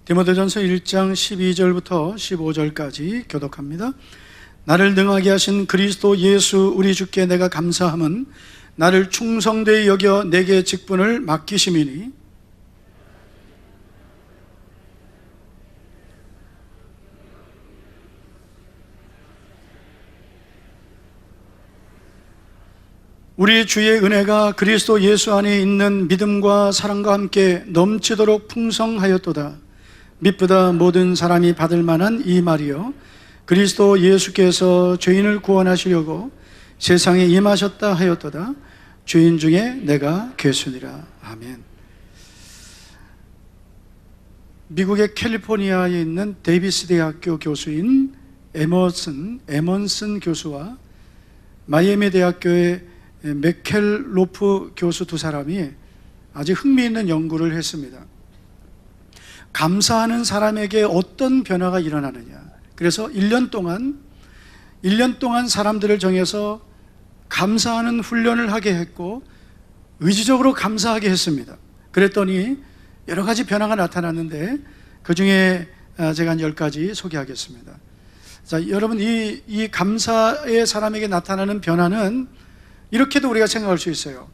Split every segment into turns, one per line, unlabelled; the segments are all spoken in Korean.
디모데전서 1장 12절부터 15절까지 교독합니다. 나를 능하게 하신 그리스도 예수 우리 주께 내가 감사함은 나를 충성되이 여겨 내게 직분을 맡기심이니 우리 주의 은혜가 그리스도 예수 안에 있는 믿음과 사랑과 함께 넘치도록 풍성하였도다. mit보다 모든 사람이 받을 만한 이 말이요 그리스도 예수께서 죄인을 구원하시려고 세상에 임하셨다 하였도다. 죄인 중에 내가 괴순이라. 아멘. 미국의 캘리포니아에 있는 데이비스 대학교 교수인 에먼슨 교수와 마이애미 대학교의 맥켈로프 교수 두 사람이 아주 흥미있는 연구를 했습니다. 감사하는 사람에게 어떤 변화가 일어나느냐. 그래서 1년 동안 사람들을 정해서 감사하는 훈련을 하게 했고 의지적으로 감사하게 했습니다. 그랬더니 여러 가지 변화가 나타났는데 그 중에 제가 한 10가지 소개하겠습니다. 자, 여러분 이 감사의 사람에게 나타나는 변화는 이렇게도 우리가 생각할 수 있어요.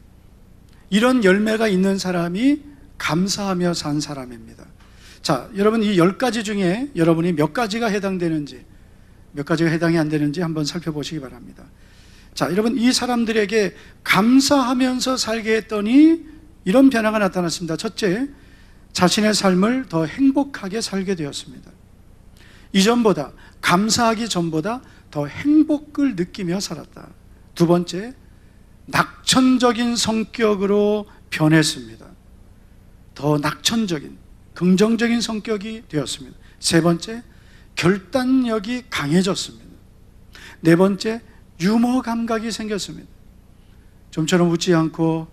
이런 열매가 있는 사람이 감사하며 산 사람입니다. 자, 여러분 이 10가지 중에 여러분이 몇 가지가 해당되는지, 몇 가지가 해당이 안 되는지 한번 살펴보시기 바랍니다. 자, 여러분 이 사람들에게 감사하면서 살게 했더니 이런 변화가 나타났습니다. 첫째, 자신의 삶을 더 행복하게 살게 되었습니다. 이전보다, 감사하기 전보다 더 행복을 느끼며 살았다. 두 번째, 낙천적인 성격으로 변했습니다. 더 낙천적인, 긍정적인 성격이 되었습니다. 세 번째, 결단력이 강해졌습니다. 네 번째, 유머 감각이 생겼습니다. 좀처럼 웃지 않고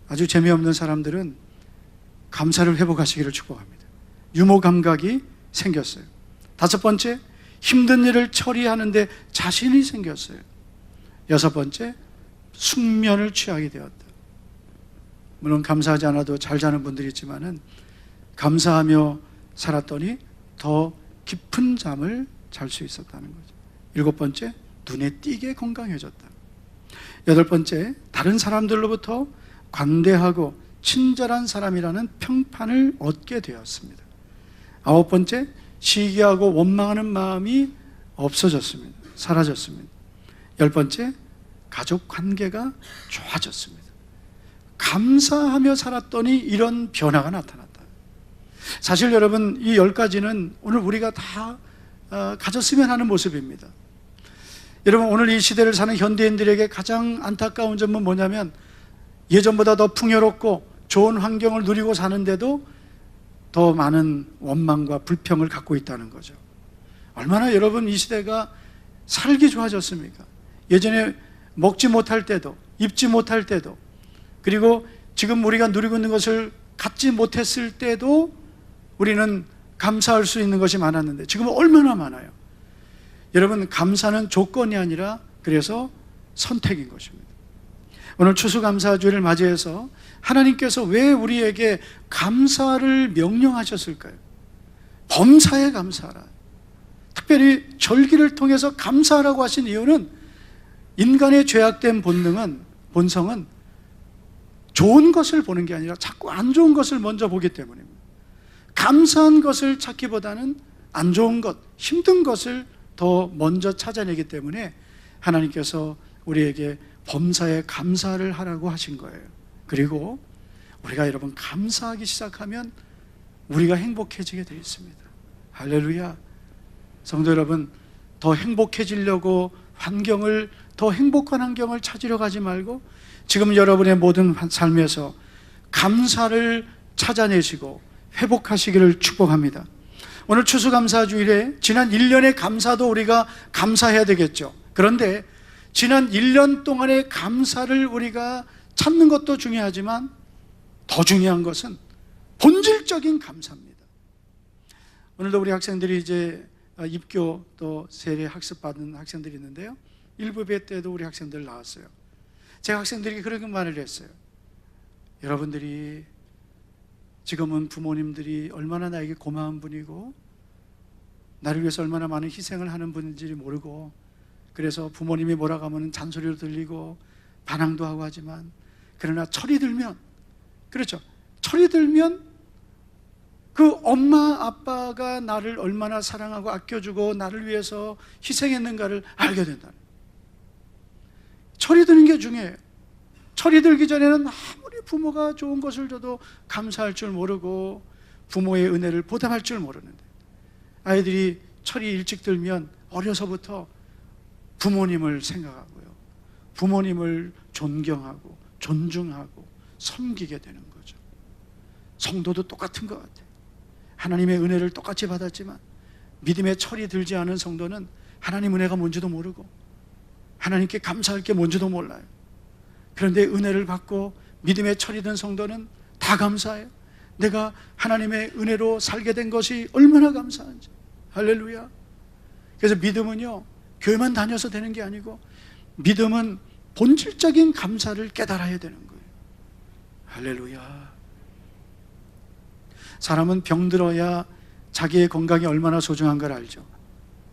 아주 재미없는 사람들은 감사를 회복하시기를 축복합니다. 유머 감각이 생겼어요. 다섯 번째, 힘든 일을 처리하는데 자신이 생겼어요. 여섯 번째, 숙면을 취하게 되었다. 물론 감사하지 않아도 잘 자는 분들이 있지만은 감사하며 살았더니 더 깊은 잠을 잘 수 있었다는 거죠. 일곱 번째, 눈에 띄게 건강해졌다. 여덟 번째, 다른 사람들로부터 관대하고 친절한 사람이라는 평판을 얻게 되었습니다. 아홉 번째, 시기하고 원망하는 마음이 없어졌습니다. 사라졌습니다. 열 번째, 가족 관계가 좋아졌습니다. 감사하며 살았더니 이런 변화가 나타났다. 사실 여러분 이 10가지는 오늘 우리가 다 가졌으면 하는 모습입니다. 여러분 오늘 이 시대를 사는 현대인들에게 가장 안타까운 점은 뭐냐면 예전보다 더 풍요롭고 좋은 환경을 누리고 사는데도 더 많은 원망과 불평을 갖고 있다는 거죠. 얼마나 여러분 이 시대가 살기 좋아졌습니까? 예전에 먹지 못할 때도, 입지 못할 때도, 그리고 지금 우리가 누리고 있는 것을 갖지 못했을 때도 우리는 감사할 수 있는 것이 많았는데 지금은 얼마나 많아요. 여러분 감사는 조건이 아니라 그래서 선택인 것입니다. 오늘 추수감사주일을 맞이해서 하나님께서 왜 우리에게 감사를 명령하셨을까요? 범사에 감사하라. 특별히 절기를 통해서 감사하라고 하신 이유는 인간의 죄악된 본성은 좋은 것을 보는 게 아니라 자꾸 안 좋은 것을 먼저 보기 때문입니다. 감사한 것을 찾기보다는 안 좋은 것, 힘든 것을 더 먼저 찾아내기 때문에 하나님께서 우리에게 범사에 감사를 하라고 하신 거예요. 그리고 우리가 여러분 감사하기 시작하면 우리가 행복해지게 되어 있습니다. 할렐루야. 성도 여러분, 더 행복해지려고 더 행복한 환경을 찾으려 가지 말고 지금 여러분의 모든 삶에서 감사를 찾아내시고 회복하시기를 축복합니다. 오늘 추수감사주일에 지난 1년의 감사도 우리가 감사해야 되겠죠. 그런데 지난 1년 동안의 감사를 우리가 찾는 것도 중요하지만 더 중요한 것은 본질적인 감사입니다. 오늘도 우리 학생들이 이제 입교 또 세례 학습받은 학생들이 있는데요, 1부배 때도 우리 학생들 나왔어요. 제가 학생들에게 그런 말을 했어요. 여러분들이 지금은 부모님들이 얼마나 나에게 고마운 분이고 나를 위해서 얼마나 많은 희생을 하는 분인지 모르고, 그래서 부모님이 뭐라고 하면 잔소리로 들리고 반항도 하고 하지만, 그러나 철이 들면, 그렇죠, 철이 들면 그 엄마 아빠가 나를 얼마나 사랑하고 아껴주고 나를 위해서 희생했는가를 알게 된다. 철이 드는 게 중요해요. 철이 들기 전에는 아무리 부모가 좋은 것을 줘도 감사할 줄 모르고 부모의 은혜를 보답할 줄 모르는데, 아이들이 철이 일찍 들면 어려서부터 부모님을 생각하고요, 부모님을 존경하고 존중하고 섬기게 되는 거죠. 성도도 똑같은 것 같아요. 하나님의 은혜를 똑같이 받았지만 믿음의 철이 들지 않은 성도는 하나님 은혜가 뭔지도 모르고 하나님께 감사할 게 뭔지도 몰라요. 그런데 은혜를 받고 믿음의 철이 든 성도는 다 감사해요. 내가 하나님의 은혜로 살게 된 것이 얼마나 감사한지. 할렐루야. 그래서 믿음은요, 교회만 다녀서 되는 게 아니고 믿음은 본질적인 감사를 깨달아야 되는 거예요. 할렐루야. 사람은 병들어야 자기의 건강이 얼마나 소중한 걸 알죠.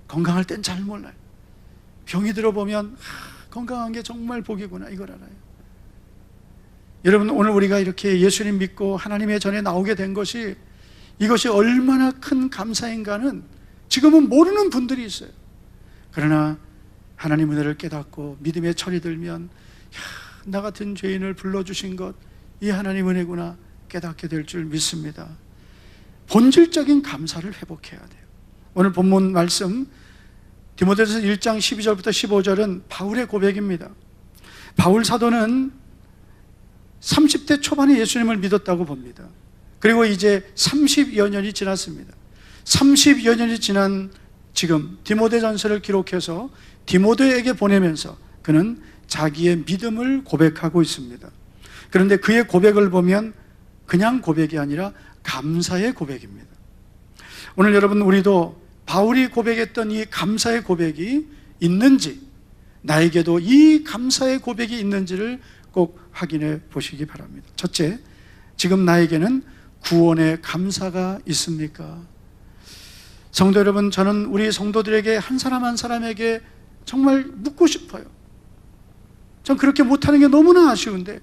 건강할 땐 잘 몰라요. 병이 들어보면 건강한 게 정말 복이구나, 이걸 알아요. 여러분, 오늘 우리가 이렇게 예수님 믿고 하나님의 전에 나오게 된 것이, 이것이 얼마나 큰 감사인가는 지금은 모르는 분들이 있어요. 그러나 하나님 은혜를 깨닫고 믿음의 철이 들면, 나 같은 죄인을 불러주신 것, 이 하나님 은혜구나 깨닫게 될 줄 믿습니다. 본질적인 감사를 회복해야 돼요. 오늘 본문 말씀 디모데전서 1장 12절부터 15절은 바울의 고백입니다. 바울 사도는 30대 초반에 예수님을 믿었다고 봅니다. 그리고 이제 30여 년이 지났습니다. 30여 년이 지난 지금 디모데전서를 기록해서 디모데에게 보내면서 그는 자기의 믿음을 고백하고 있습니다. 그런데 그의 고백을 보면 그냥 고백이 아니라 감사의 고백입니다. 오늘 여러분, 우리도 바울이 고백했던 이 감사의 고백이 있는지, 나에게도 이 감사의 고백이 있는지를 꼭 확인해 보시기 바랍니다. 첫째, 지금 나에게는 구원의 감사가 있습니까? 성도 여러분, 저는 우리 성도들에게 한 사람 한 사람에게 정말 묻고 싶어요. 전 그렇게 못하는 게 너무나 아쉬운데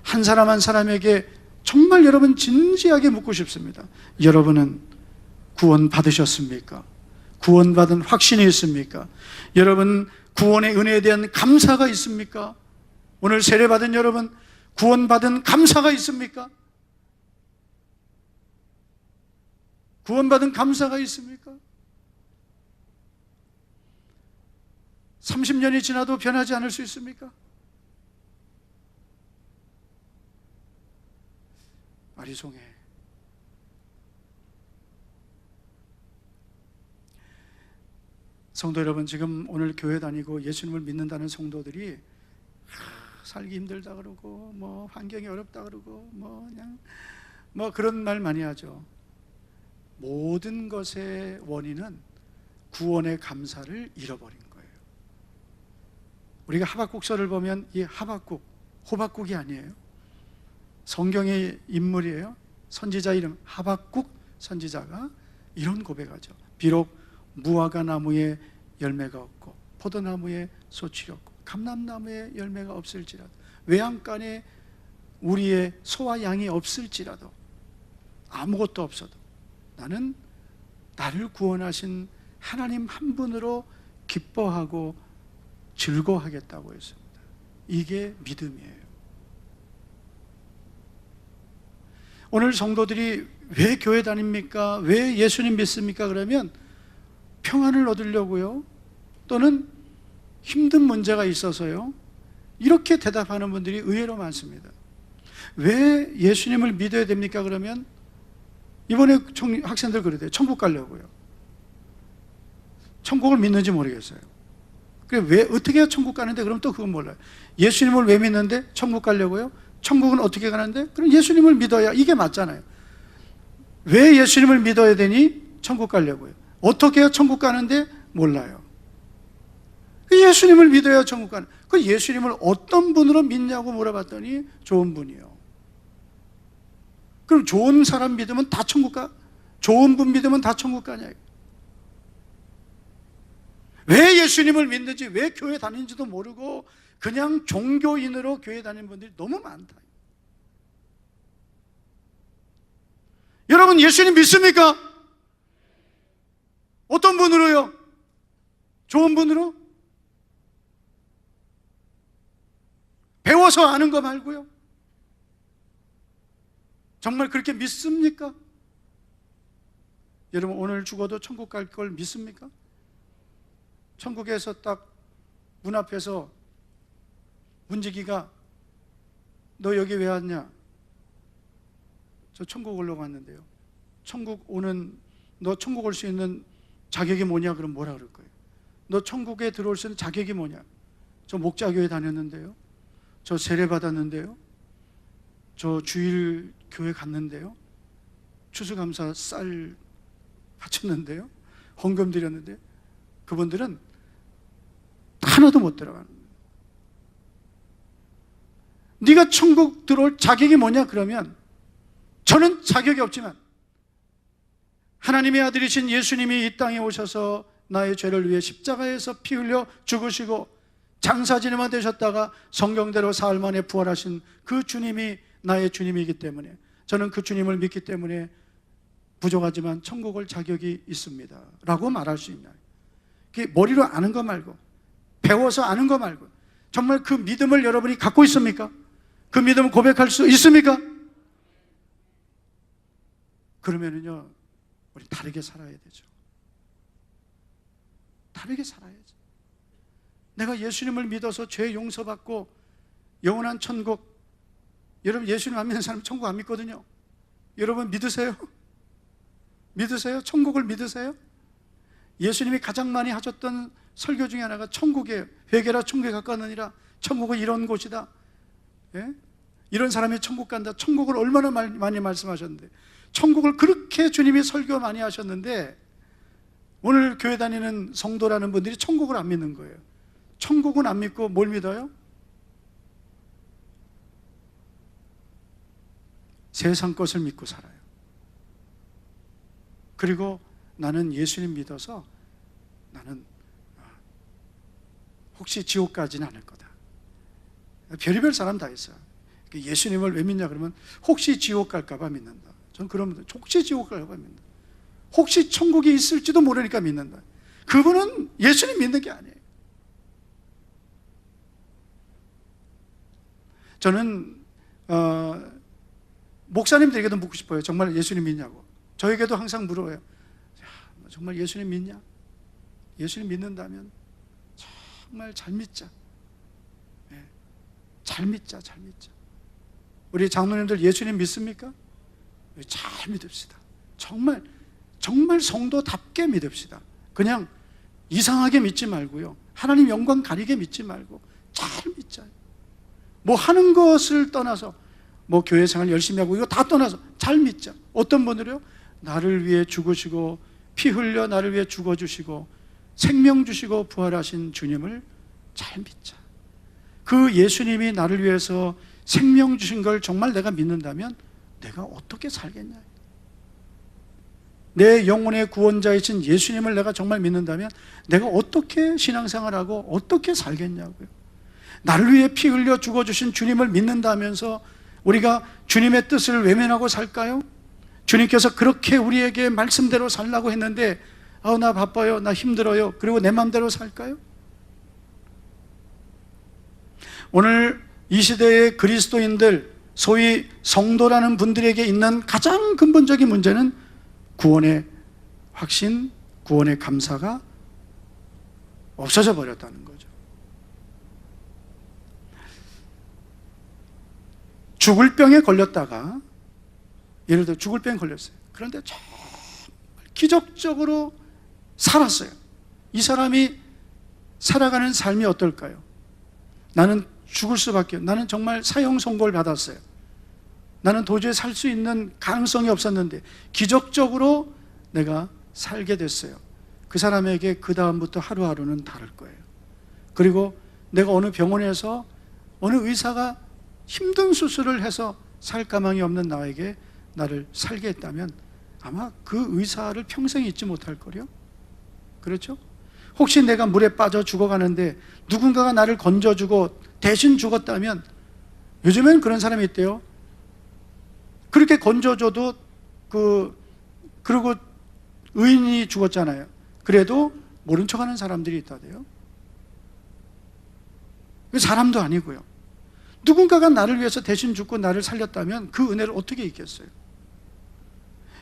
한 사람 한 사람에게 정말 여러분 진지하게 묻고 싶습니다. 여러분은 구원 받으셨습니까? 구원받은 확신이 있습니까? 여러분 구원의 은혜에 대한 감사가 있습니까? 오늘 세례받은 여러분 구원받은 감사가 있습니까? 구원받은 감사가 있습니까? 30년이 지나도 변하지 않을 수 있습니까? 아리송해. 성도 여러분, 지금 오늘 교회 다니고 예수님을 믿는다는 성도들이 살기 힘들다 그러고 뭐 환경이 어렵다 그러고 뭐 그냥 뭐 그런 말 많이 하죠. 모든 것의 원인은 구원의 감사를 잃어버린 거예요. 우리가 하박국서를 보면 이 하박국, 호박국이 아니에요. 성경의 인물이에요. 선지자 이름 하박국 선지자가 이런 고백하죠. 비록 무화과 나무에 열매가 없고 포도나무에 소출이 없고 감람나무에 열매가 없을지라도 외양간에 우리의 소와 양이 없을지라도 아무것도 없어도 나는 나를 구원하신 하나님 한 분으로 기뻐하고 즐거워하겠다고 했습니다. 이게 믿음이에요. 오늘 성도들이 왜 교회 다닙니까? 왜 예수님 믿습니까? 그러면 평안을 얻으려고요, 또는 힘든 문제가 있어서요, 이렇게 대답하는 분들이 의외로 많습니다. 왜 예수님을 믿어야 됩니까? 그러면 이번에 학생들 그러대요. 천국 가려고요. 천국을 믿는지 모르겠어요. 그래, 왜 어떻게 해야 천국 가는데? 그럼 또 그건 몰라요. 예수님을 왜 믿는데? 천국 가려고요? 천국은 어떻게 가는데? 그럼 예수님을 믿어야 이게 맞잖아요. 왜 예수님을 믿어야 되니? 천국 가려고요. 어떻게 해야 천국 가는데? 몰라요. 예수님을 믿어야 천국 가는. 그 예수님을 어떤 분으로 믿냐고 물어봤더니 좋은 분이요. 그럼 좋은 사람 믿으면 다 천국 가? 좋은 분 믿으면 다 천국 가냐? 왜 예수님을 믿는지, 왜 교회 다니는지도 모르고 그냥 종교인으로 교회 다니는 분들이 너무 많다. 여러분, 예수님 믿습니까? 어떤 분으로요? 좋은 분으로? 배워서 아는 거 말고요. 정말 그렇게 믿습니까? 여러분, 오늘 죽어도 천국 갈 걸 믿습니까? 천국에서 딱 문 앞에서 문지기가 너 여기 왜 왔냐? 저 천국 올라갔는데요. 천국 오는, 너 천국 올 수 있는 자격이 뭐냐? 그럼 뭐라 그럴 거예요? 너 천국에 들어올 수 있는 자격이 뭐냐? 저 목자교회 다녔는데요. 저 세례 받았는데요. 저 주일 교회 갔는데요. 추수감사 쌀 바쳤는데요. 헌금 드렸는데, 그분들은 하나도 못 들어가는 거예요. 네가 천국 들어올 자격이 뭐냐? 그러면 저는 자격이 없지만 하나님의 아들이신 예수님이 이 땅에 오셔서 나의 죄를 위해 십자가에서 피 흘려 죽으시고 장사지내만 되셨다가 성경대로 사흘 만에 부활하신 그 주님이 나의 주님이기 때문에, 저는 그 주님을 믿기 때문에 부족하지만 천국 올 자격이 있습니다 라고 말할 수 있나요? 그게 머리로 아는 거 말고, 배워서 아는 거 말고, 정말 그 믿음을 여러분이 갖고 있습니까? 그 믿음을 고백할 수 있습니까? 그러면은요, 우리 다르게 살아야 되죠. 다르게 살아야죠. 내가 예수님을 믿어서 죄 용서받고 영원한 천국, 여러분 예수님 안 믿는 사람 천국 안 믿거든요. 여러분 믿으세요? 믿으세요? 천국을 믿으세요? 예수님이 가장 많이 하셨던 설교 중에 하나가 천국에, 회개라 천국에 가까우느니라, 천국은 이런 곳이다. 예? 이런 사람이 천국 간다. 천국을 얼마나 많이 말씀하셨는데, 천국을 그렇게 주님이 설교 많이 하셨는데, 오늘 교회 다니는 성도라는 분들이 천국을 안 믿는 거예요. 천국은 안 믿고 뭘 믿어요? 세상 것을 믿고 살아요. 그리고 나는 예수님 믿어서 나는 혹시 지옥 가지는 않을 거다. 별의별 사람 다 있어요. 예수님을 왜 믿냐 그러면 혹시 지옥 갈까 봐 믿는다. 전 그러면 혹시 지옥 갈까 봐 믿는다. 혹시 천국이 있을지도 모르니까 믿는다. 그분은 예수님 믿는 게 아니에요. 저는 목사님들에게도 묻고 싶어요. 정말 예수님 믿냐고. 저에게도 항상 물어요. 정말 예수님 믿냐? 예수님 믿는다면 정말 잘 믿자. 네. 잘 믿자, 잘 믿자. 우리 장로님들 예수님 믿습니까? 잘 믿읍시다. 정말 성도답게 믿읍시다. 그냥 이상하게 믿지 말고요. 하나님 영광 가리게 믿지 말고 잘 믿자. 뭐 하는 것을 떠나서, 뭐 교회 생활 열심히 하고 이거 다 떠나서 잘 믿자. 어떤 분들이요? 나를 위해 죽으시고 피 흘려 나를 위해 죽어주시고 생명 주시고 부활하신 주님을 잘 믿자. 그 예수님이 나를 위해서 생명 주신 걸 정말 내가 믿는다면 내가 어떻게 살겠냐. 내 영혼의 구원자이신 예수님을 내가 정말 믿는다면 내가 어떻게 신앙생활하고 어떻게 살겠냐고요. 나를 위해 피 흘려 죽어주신 주님을 믿는다면서 우리가 주님의 뜻을 외면하고 살까요? 주님께서 그렇게 우리에게 말씀대로 살라고 했는데 나 바빠요, 나 힘들어요, 그리고 내 마음대로 살까요? 오늘 이 시대의 그리스도인들, 소위 성도라는 분들에게 있는 가장 근본적인 문제는 구원의 확신, 구원의 감사가 없어져 버렸다는 거죠. 죽을 병에 걸렸다가, 예를 들어 죽을 병에 걸렸어요. 그런데 정말 기적적으로 살았어요. 이 사람이 살아가는 삶이 어떨까요? 나는 죽을 수밖에, 나는 정말 사형 선고를 받았어요. 나는 도저히 살 수 있는 가능성이 없었는데 기적적으로 내가 살게 됐어요. 그 사람에게 그 다음부터 하루하루는 다를 거예요. 그리고 내가 어느 병원에서 어느 의사가 힘든 수술을 해서 살 가망이 없는 나에게 나를 살게 했다면 아마 그 의사를 평생 잊지 못할 거요. 그렇죠? 혹시 내가 물에 빠져 죽어가는데 누군가가 나를 건져주고 대신 죽었다면, 요즘엔 그런 사람이 있대요. 그렇게 건져줘도 그리고 의인이 죽었잖아요. 그래도 모른 척하는 사람들이 있다대요. 사람도 아니고요. 누군가가 나를 위해서 대신 죽고 나를 살렸다면 그 은혜를 어떻게 잊겠어요?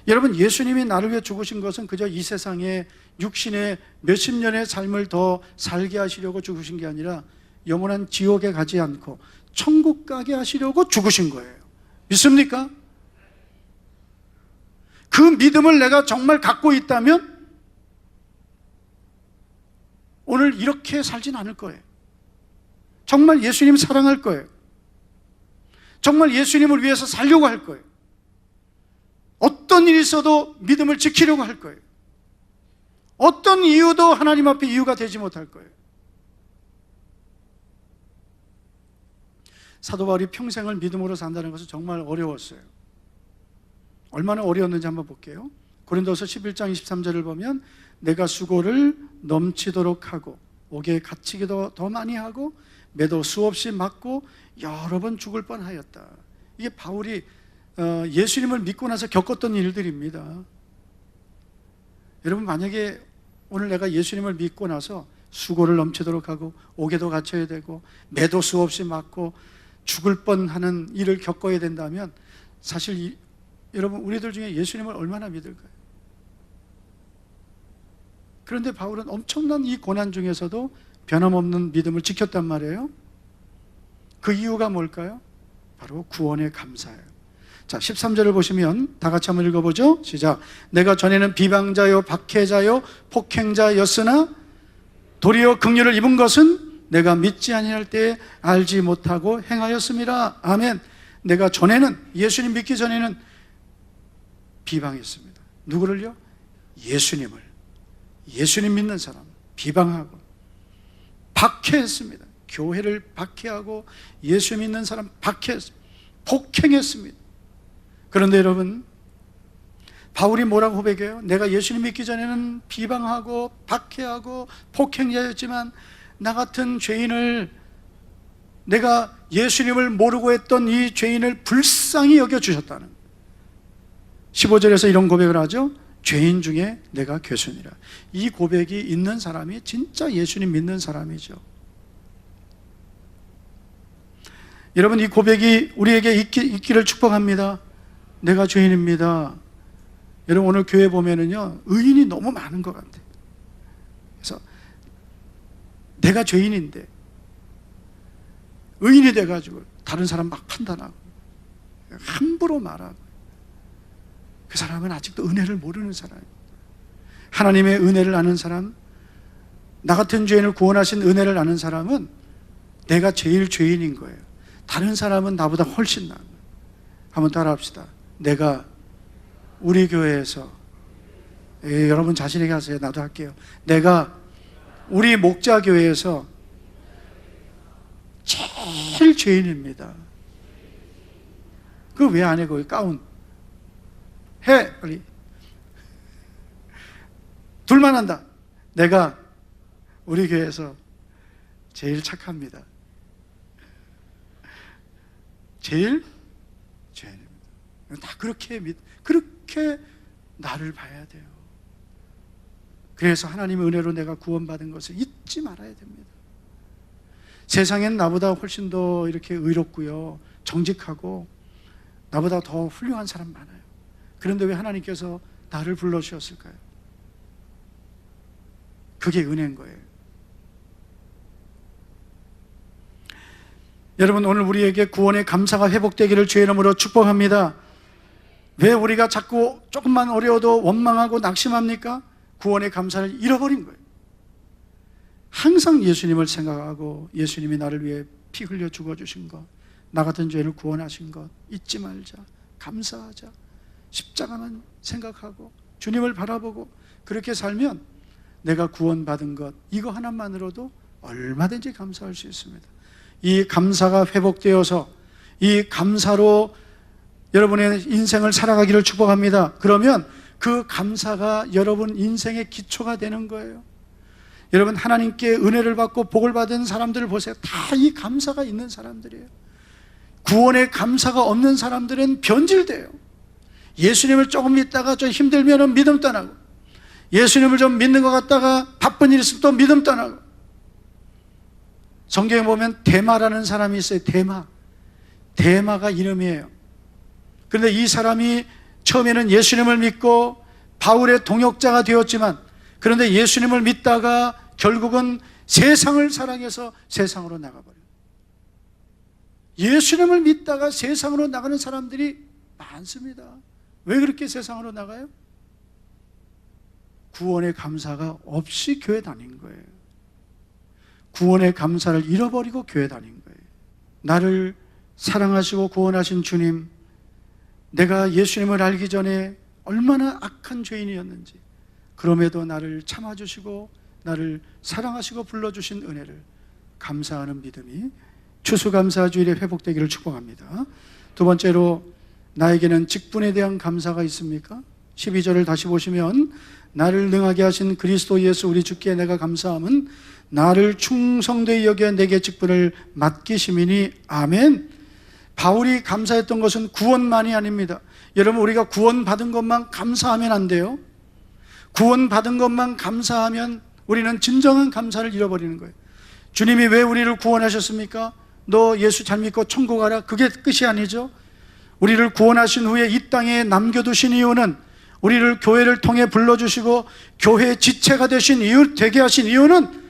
여러분, 예수님이 나를 위해 죽으신 것은 그저 이 세상에 육신의 몇십 년의 삶을 더 살게 하시려고 죽으신 게 아니라 영원한 지옥에 가지 않고 천국 가게 하시려고 죽으신 거예요. 믿습니까? 그 믿음을 내가 정말 갖고 있다면 오늘 이렇게 살진 않을 거예요. 정말 예수님 사랑할 거예요. 정말 예수님을 위해서 살려고 할 거예요. 어떤 일이 있어도 믿음을 지키려고 할 거예요. 어떤 이유도 하나님 앞에 이유가 되지 못할 거예요. 사도 바울이 평생을 믿음으로 산다는 것은 정말 어려웠어요. 얼마나 어려웠는지 한번 볼게요. 고린도서 11장 23절을 보면 내가 수고를 넘치도록 하고 옥에 갇히기도 더 많이 하고 매도 수없이 맞고 여러 번 죽을 뻔하였다. 이게 바울이 예수님을 믿고 나서 겪었던 일들입니다. 여러분, 만약에 오늘 내가 예수님을 믿고 나서 수고를 넘치도록 하고 옥에도 갇혀야 되고 매도 수없이 맞고 죽을 뻔하는 일을 겪어야 된다면 사실 여러분, 우리들 중에 예수님을 얼마나 믿을까요? 그런데 바울은 엄청난 이 고난 중에서도 변함없는 믿음을 지켰단 말이에요. 그 이유가 뭘까요? 바로 구원에 감사해요. 자, 13절을 보시면 다 같이 한번 읽어보죠. 시작. 내가 전에는 비방자요 박해자요 폭행자였으나 도리어 긍휼을 입은 것은 내가 믿지 아니할 때에 알지 못하고 행하였습니다. 아멘. 내가 전에는, 예수님 믿기 전에는 비방했습니다. 누구를요? 예수님을. 예수님 믿는 사람 비방하고 박해했습니다. 교회를 박해하고 예수 믿는 사람 박해했습니다. 폭행했습니다. 그런데 여러분, 바울이 뭐라고 고백해요? 내가 예수님 믿기 전에는 비방하고 박해하고 폭행자였지만 나 같은 죄인을, 내가 예수님을 모르고 했던 이 죄인을 불쌍히 여겨주셨다는 15절에서 이런 고백을 하죠. 죄인 중에 내가 괴순이라. 이 고백이 있는 사람이 진짜 예수님 믿는 사람이죠. 여러분, 이 고백이 우리에게 있기를 축복합니다. 내가 죄인입니다. 여러분, 오늘 교회 보면은요, 의인이 너무 많은 것 같아요. 그래서 내가 죄인인데 의인이 돼가지고 다른 사람 막 판단하고 함부로 말하고, 그 사람은 아직도 은혜를 모르는 사람이에요. 하나님의 은혜를 아는 사람, 나 같은 죄인을 구원하신 은혜를 아는 사람은 내가 제일 죄인인 거예요. 다른 사람은 나보다 훨씬 나은 거예요. 한번 따라합시다. 내가 우리 교회에서, 여러분 자신에게 하세요. 나도 할게요. 내가 우리 목자교회에서 제일 죄인입니다. 그거 왜 안 해? 거기 가운 해, 빨리. 둘만 한다. 내가 우리 교회에서 제일 착합니다. 제일 죄인입니다. 다 그렇게 나를 봐야 돼요. 그래서 하나님의 은혜로 내가 구원받은 것을 잊지 말아야 됩니다. 세상엔 나보다 훨씬 더 이렇게 의롭고요, 정직하고 나보다 더 훌륭한 사람 많아요. 그런데 왜 하나님께서 나를 불러주셨을까요? 그게 은혜인 거예요. 여러분, 오늘 우리에게 구원의 감사가 회복되기를 주의 이름으로 축복합니다. 왜 우리가 자꾸 조금만 어려워도 원망하고 낙심합니까? 구원의 감사를 잃어버린 거예요. 항상 예수님을 생각하고 예수님이 나를 위해 피 흘려 죽어주신 것, 나 같은 죄인을 구원하신 것 잊지 말자. 감사하자. 십자가만 생각하고 주님을 바라보고 그렇게 살면 내가 구원받은 것, 이거 하나만으로도 얼마든지 감사할 수 있습니다. 이 감사가 회복되어서 이 감사로 여러분의 인생을 살아가기를 축복합니다. 그러면 그 감사가 여러분 인생의 기초가 되는 거예요. 여러분, 하나님께 은혜를 받고 복을 받은 사람들을 보세요. 다 이 감사가 있는 사람들이에요. 구원의 감사가 없는 사람들은 변질돼요. 예수님을 조금 믿다가 좀 힘들면 믿음 떠나고, 예수님을 좀 믿는 것 같다가 바쁜 일 있으면 또 믿음 떠나고. 성경에 보면 데마라는 사람이 있어요. 데마가 이름이에요. 그런데 이 사람이 처음에는 예수님을 믿고 바울의 동역자가 되었지만, 그런데 예수님을 믿다가 결국은 세상을 사랑해서 세상으로 나가버려요. 예수님을 믿다가 세상으로 나가는 사람들이 많습니다. 왜 그렇게 세상으로 나가요? 구원의 감사가 없이 교회 다닌 거예요. 구원의 감사를 잃어버리고 교회 다닌 거예요. 나를 사랑하시고 구원하신 주님, 내가 예수님을 알기 전에 얼마나 악한 죄인이었는지, 그럼에도 나를 참아주시고 나를 사랑하시고 불러주신 은혜를 감사하는 믿음이 추수감사주일에 회복되기를 축복합니다. 두 번째로, 나에게는 직분에 대한 감사가 있습니까? 12절을 다시 보시면, 나를 능하게 하신 그리스도 예수 우리 주께 내가 감사함은 나를 충성되이 여겨 내게 직분을 맡기심이니. 아멘. 바울이 감사했던 것은 구원만이 아닙니다. 여러분, 우리가 구원받은 것만 감사하면 안 돼요. 구원받은 것만 감사하면 우리는 진정한 감사를 잃어버리는 거예요. 주님이 왜 우리를 구원하셨습니까? 너 예수 잘 믿고 천국 가라, 그게 끝이 아니죠. 우리를 구원하신 후에 이 땅에 남겨두신 이유는, 우리를 교회를 통해 불러주시고 교회의 지체가 되게 하신 이유는,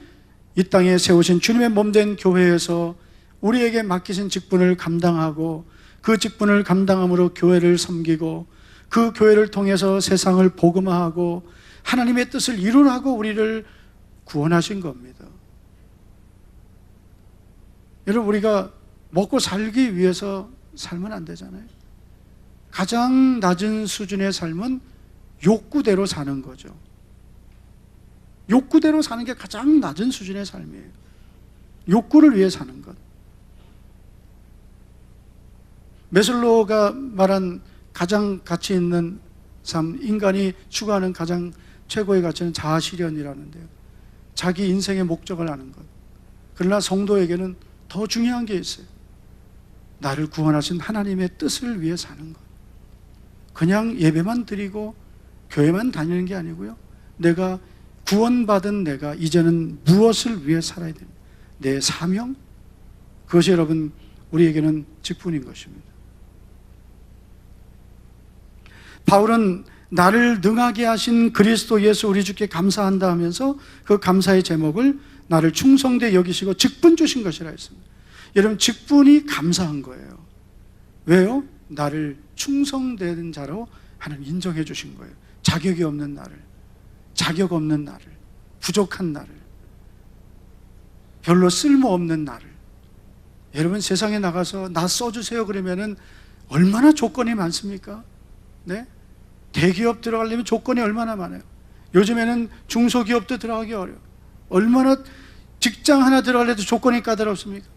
이 땅에 세우신 주님의 몸된 교회에서 우리에게 맡기신 직분을 감당하고, 그 직분을 감당함으로 교회를 섬기고, 그 교회를 통해서 세상을 복음화하고 하나님의 뜻을 이루라고 우리를 구원하신 겁니다. 여러분, 우리가 먹고 살기 위해서 살면 안 되잖아요. 가장 낮은 수준의 삶은 욕구대로 사는 거죠. 욕구대로 사는 게 가장 낮은 수준의 삶이에요. 욕구를 위해 사는 것. 메슬로우가 말한 가장 가치 있는 삶, 인간이 추구하는 가장 최고의 가치는 자아실현이라는데요. 자기 인생의 목적을 아는 것. 그러나 성도에게는 더 중요한 게 있어요. 나를 구원하신 하나님의 뜻을 위해 사는 것. 그냥 예배만 드리고 교회만 다니는 게 아니고요, 내가 구원받은 내가 이제는 무엇을 위해 살아야 됩니까? 내 사명? 그것이 여러분 우리에게는 직분인 것입니다. 바울은 나를 능하게 하신 그리스도 예수 우리 주께 감사한다 하면서 그 감사의 제목을 나를 충성되이 여기시고 직분 주신 것이라 했습니다. 여러분, 직분이 감사한 거예요. 왜요? 나를 충성된 자로 하나님 인정해 주신 거예요. 자격이 없는 나를, 자격 없는 나를, 부족한 나를, 별로 쓸모없는 나를. 여러분, 세상에 나가서 나 써주세요 그러면은 얼마나 조건이 많습니까? 네? 대기업 들어가려면 조건이 얼마나 많아요. 요즘에는 중소기업도 들어가기 어려워. 얼마나 직장 하나 들어가려도 조건이 까다롭습니까?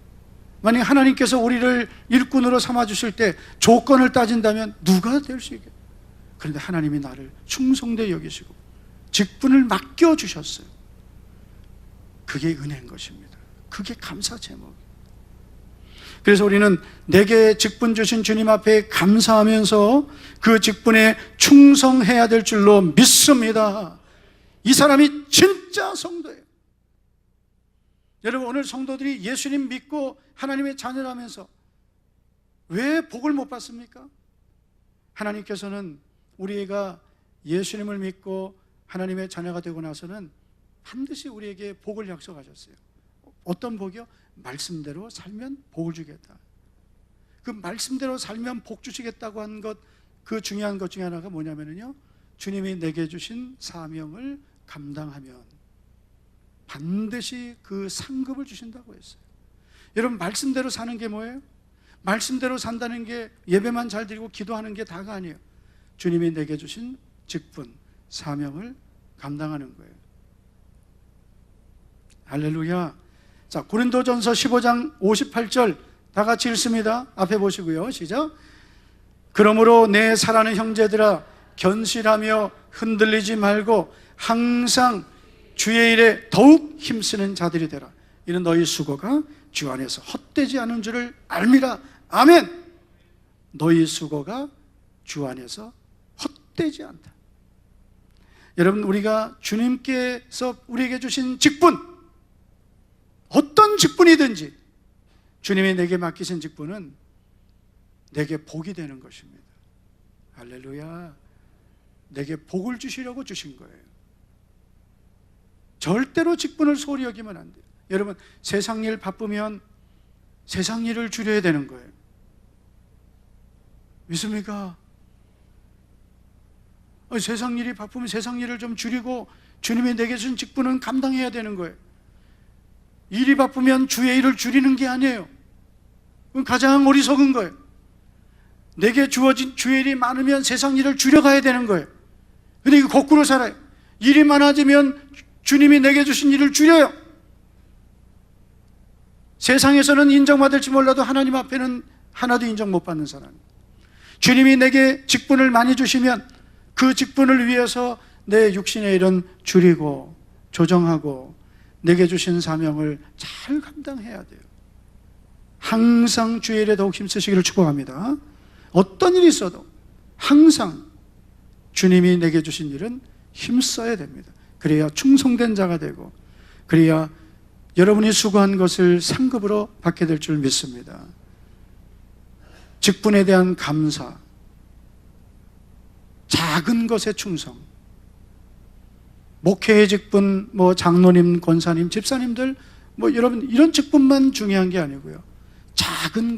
만약 하나님께서 우리를 일꾼으로 삼아주실 때 조건을 따진다면 누가 될 수 있겠어요? 그런데 하나님이 나를 충성되이 여기시고 직분을 맡겨주셨어요. 그게 은혜인 것입니다. 그게 감사 제목이에요. 그래서 우리는 내게 직분 주신 주님 앞에 감사하면서 그 직분에 충성해야 될 줄로 믿습니다. 이 사람이 진짜 성도예요. 여러분, 오늘 성도들이 예수님 믿고 하나님의 자녀라면서 왜 복을 못 받습니까? 하나님께서는 우리가 예수님을 믿고 하나님의 자녀가 되고 나서는 반드시 우리에게 복을 약속하셨어요. 어떤 복이요? 말씀대로 살면 복을 주겠다. 그 말씀대로 살면 복 주시겠다고 한 것, 그 중요한 것 중에 하나가 뭐냐면요, 주님이 내게 주신 사명을 감당하면 반드시 그 상급을 주신다고 했어요. 여러분, 말씀대로 사는 게 뭐예요? 말씀대로 산다는 게 예배만 잘 드리고 기도하는 게 다가 아니에요. 주님이 내게 주신 직분, 사명을 감당하는 거예요. 할렐루야. 자, 고린도전서 15장 58절 다 같이 읽습니다. 앞에 보시고요. 시작. 그러므로 내 사랑하는 형제들아, 견실하며 흔들리지 말고 항상 주의 일에 더욱 힘쓰는 자들이 되라. 이는 너희 수고가 주 안에서 헛되지 않은 줄을 알미라. 아멘. 너희 수고가 주 안에서 헛되지 않다. 여러분, 우리가 주님께서 우리에게 주신 직분, 어떤 직분이든지 주님이 내게 맡기신 직분은 내게 복이 되는 것입니다. 할렐루야. 내게 복을 주시려고 주신 거예요. 절대로 직분을 소홀히 여기면 안 돼요. 여러분, 세상 일 바쁘면 세상 일을 줄여야 되는 거예요. 믿습니까? 세상 일이 바쁘면 세상 일을 좀 줄이고 주님이 내게 준 직분은 감당해야 되는 거예요. 일이 바쁘면 주의 일을 줄이는 게 아니에요. 그건 가장 어리석은 거예요. 내게 주어진 주의 일이 많으면 세상 일을 줄여가야 되는 거예요. 근데 이거 거꾸로 살아요. 일이 많아지면 주님이 내게 주신 일을 줄여요. 세상에서는 인정받을지 몰라도 하나님 앞에는 하나도 인정 못 받는 사람. 주님이 내게 직분을 많이 주시면 그 직분을 위해서 내 육신의 일은 줄이고 조정하고 내게 주신 사명을 잘 감당해야 돼요. 항상 주의 일에 더욱 힘쓰시기를 축복합니다. 어떤 일이 있어도 항상 주님이 내게 주신 일은 힘써야 됩니다. 그래야 충성된 자가 되고, 그래야 여러분이 수고한 것을 상급으로 받게 될 줄 믿습니다. 직분에 대한 감사, 작은 것에 충성. 목회의 직분, 장로님, 권사님, 집사님들, 여러분 이런 직분만 중요한 게 아니고요. 작은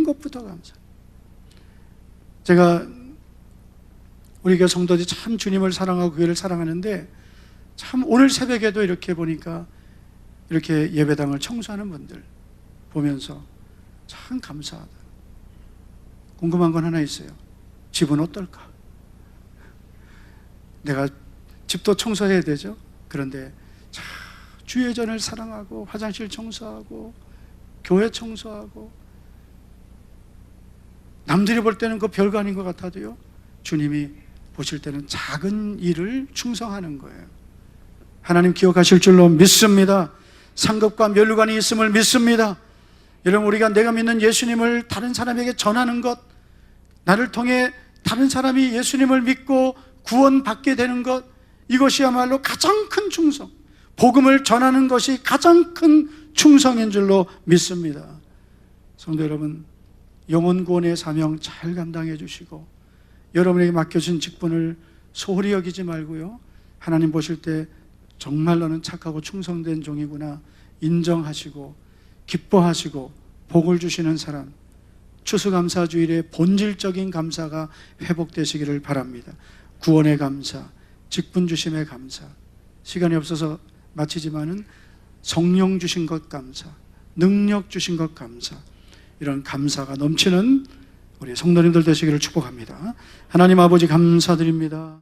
것부터 감사. 제가 우리 교회 성도들이 참 주님을 사랑하고 교회를 사랑하는데, 참 오늘 새벽에도 이렇게 보니까 이렇게 예배당을 청소하는 분들 보면서 참 감사하다. 궁금한 건 하나 있어요. 집은 어떨까? 내가 집도 청소해야 되죠. 그런데 주의 전을 사랑하고 화장실 청소하고 교회 청소하고, 남들이 볼 때는 그 별거 아닌 것 같아도요, 주님이 보실 때는 작은 일을 충성하는 거예요. 하나님 기억하실 줄로 믿습니다. 상급과 면류관이 있음을 믿습니다. 여러분, 우리가 내가 믿는 예수님을 다른 사람에게 전하는 것, 나를 통해 다른 사람이 예수님을 믿고 구원받게 되는 것, 이것이야말로 가장 큰 충성, 복음을 전하는 것이 가장 큰 충성인 줄로 믿습니다. 성도 여러분, 영혼 구원의 사명 잘 감당해 주시고, 여러분에게 맡겨진 직분을 소홀히 여기지 말고요, 하나님 보실 때 정말 너는 착하고 충성된 종이구나 인정하시고 기뻐하시고 복을 주시는 사람, 추수감사주일의 본질적인 감사가 회복되시기를 바랍니다. 구원의 감사, 직분 주심의 감사, 시간이 없어서 마치지만은 성령 주신 것 감사, 능력 주신 것 감사, 이런 감사가 넘치는 우리 성도님들 되시기를 축복합니다. 하나님 아버지 감사드립니다.